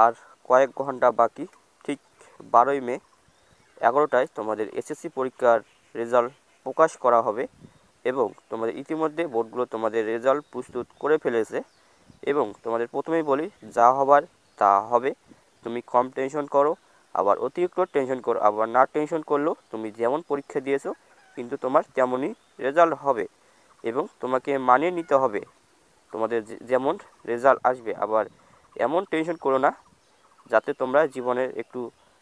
আর কয়েক ঘন্টা বাকি। ঠিক 12ই মে 11টায় তোমাদের এসএসসি পরীক্ষার রেজাল্ট প্রকাশ করা হবে এবং তোমাদের ইতিমধ্যে বোর্ডগুলো তোমাদের রেজাল্ট প্রস্তুত করে ফেলেছে। এবং তোমাদের প্রথমেই বলি, যা হবার তা হবে। তুমি কম টেনশন করো, আবার অতিরিক্ত টেনশন করো, আবার না টেনশন করলেও তুমি যেমন পরীক্ষা দিয়েছো কিন্তু তোমার তেমনই রেজাল্ট হবে এবং তোমাকে মানিয়ে নিতে হবে তোমাদের যেমন রেজাল্ট আসবে। আবার এমন টেনশন করো না যাতে তোমরা জীবনের একটু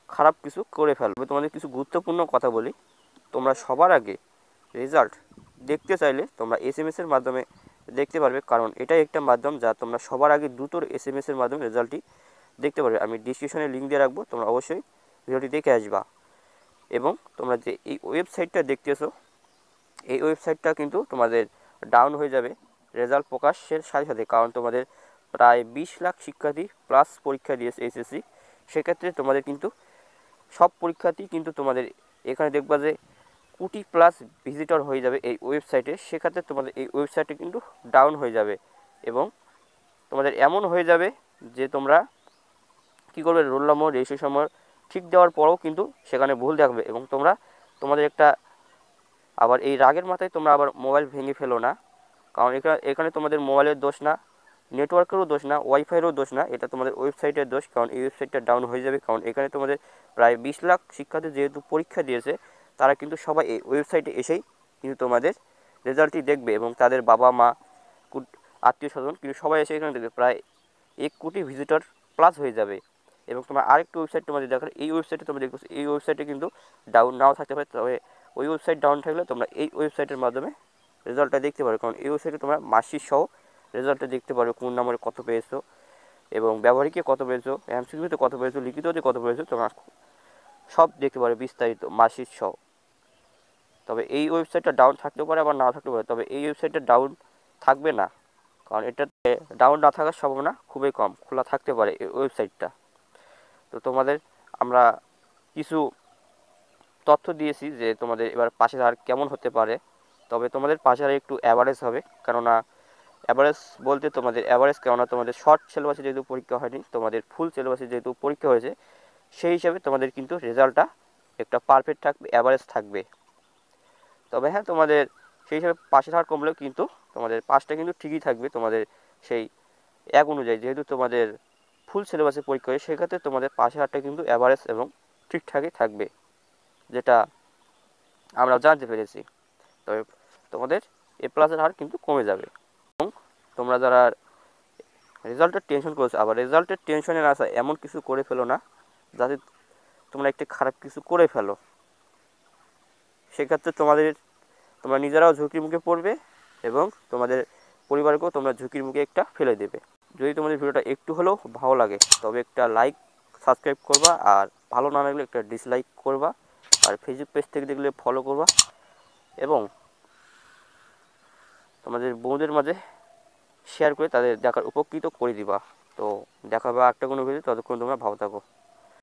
খারাপ কিছু করে ফেলবে। তোমাদের কিছু গুরুত্বপূর্ণ কথা বলি। তোমরা সবার আগে রেজাল্ট দেখতে চাইলে তোমরা এসএমএসের মাধ্যমে দেখতে পারবে, কারণ এটাই একটা মাধ্যম যা তোমরা সবার আগে দ্রুত এসএমএসের মাধ্যমে রেজাল্টটি দেখতে পারবে। আমি ডিসক্রিপশনে লিঙ্ক দিয়ে রাখবো, তোমরা অবশ্যই ভিডিওটি দেখে আসবা। এবং তোমরা যে এই ওয়েবসাইটটা দেখতেছো, এই ওয়েবসাইটটা কিন্তু তোমাদের ডাউন হয়ে যাবে রেজাল্ট প্রকাশের সাথে সাথে, কারণ তোমাদের প্রায় 20 লাখ শিক্ষার্থী প্লাস পরীক্ষা দিয়েছে এসএসসি। সেক্ষেত্রে তোমাদের কিন্তু সব পরীক্ষার্থী কিন্তু তোমাদের এখানে দেখবা যে কোটি প্লাস ভিজিটর হয়ে যাবে এই ওয়েবসাইটে। সেক্ষেত্রে তোমাদের এই ওয়েবসাইটে কিন্তু ডাউন হয়ে যাবে এবং তোমাদের এমন হয়ে যাবে যে তোমরা কী করবে, রোল নম্বর রেজিস্ট্রেশন নম্বর ঠিক দেওয়ার পরেও কিন্তু সেখানে ভুল দেখাবে এবং তোমরা তোমাদের একটা আবার এই রাগের মাথায় তোমরা আবার মোবাইল ভেঙে ফেলো না, কারণ এখানে তোমাদের মোবাইলের দোষ না, নেটওয়ার্কেরও দোষ না, ওয়াইফাইয়েরও দোষ না, এটা তোমাদের ওয়েবসাইটের দোষ। কারণ এই ওয়েবসাইটটা ডাউন হয়ে যাবে, কারণ এখানে তোমাদের প্রায় 20 লাখ শিক্ষার্থী যেহেতু পরীক্ষা দিয়েছে, তারা কিন্তু সবাই এই ওয়েবসাইটে এসেই কিন্তু তোমাদের রেজাল্টটি দেখবে এবং তাদের বাবা মা আত্মীয় স্বজন কিন্তু সবাই এসে এখানে দেখবে। প্রায় 1 কোটি ভিজিটর প্লাস হয়ে যাবে। এবং তোমার আরেকটি ওয়েবসাইট তোমাদের দেখার, এই ওয়েবসাইটে তোমরা দেখো, এই ওয়েবসাইটে কিন্তু ডাউন নাও থাকতে পারে, তবে ওই ওয়েবসাইট ডাউন থাকলে তোমরা এই ওয়েবসাইটের মাধ্যমে রেজাল্টটা দেখতে পারো। কারণ এই ওয়েবসাইটে তোমরা মার্কশিট সহ রেজাল্টটা দেখতে পারো, কোন নম্বরে কত পেয়েছো এবং ব্যবহারিকে কত পেয়েছো, এমসিকিউতে কত পেয়েছো, লিখিততে কত পেয়েছো, তোমরা সব দেখতে পারো বিস্তারিত মার্কশিট সহ। তবে এই ওয়েবসাইটটা ডাউন থাকতে পারে আবার নাও থাকতে পারে, তবে এই ওয়েবসাইটটা ডাউন থাকবে না, কারণ এটাতে ডাউন না থাকার সম্ভাবনা খুবই কম, খোলা থাকতে পারে এই ওয়েবসাইটটা। তো তোমাদের আমরা কিছু তথ্য দিয়েছি যে তোমাদের এবার পাশের হার কেমন হতে পারে। তবে তোমাদের পাশের হার একটু অ্যাভারেজ হবে, কেননা অ্যাভারেজ বলতে তোমাদের অ্যাভারেজ, কেননা তোমাদের শর্ট সিলেবাসে যেহেতু পরীক্ষা হয়নি, তোমাদের ফুল সিলেবাসে যেহেতু পরীক্ষা হয়েছে, সেই হিসাবে তোমাদের কিন্তু রেজাল্টটা একটা পারফেক্ট থাকবে, অ্যাভারেজ থাকবে। তবে হ্যাঁ, তোমাদের সেই হিসাবে পাশের হার কমলেও কিন্তু তোমাদের পাসটা কিন্তু ঠিকই থাকবে তোমাদের সেই এক অনুযায়ী, যেহেতু তোমাদের ফুল সিলেবাসে পরীক্ষা হয়, সেক্ষেত্রে তোমাদের পাশের হারটা কিন্তু অ্যাভারেজ এবং ঠিকঠাকই থাকবে, যেটা আমরা জানতে পেরেছি। তবে তোমাদের এ প্লাসের হার কিন্তু কমে যাবে। এবং তোমরা যারা রেজাল্টের টেনশন করেছো, আবার রেজাল্টের টেনশনের আশা এমন কিছু করে ফেলো না যাতে তোমরা একটি খারাপ কিছু করে ফেলো। সেক্ষেত্রে তোমরা নিজেরাও ঝুঁকির মুখে পড়বে এবং তোমাদের পরিবারকেও তোমরা ঝুঁকির মুখে একটা ফেলে দেবে। যদি তোমাদের ভিডিওটা একটু হলেও ভালো লাগে তবে একটা লাইক, সাবস্ক্রাইব করবা, আর ভালো না লাগলে একটা ডিসলাইক করবা, আর ফেসবুক পেজ থেকে দেখলে ফলো করবা এবং তোমাদের বন্ধুদের মাঝে শেয়ার করে তাদের দেখার উপকৃত করে দিবা। তো দেখা হবে আরেকটা কোনো ভিডিও, ততক্ষণ তোমরা ভালো থাকো।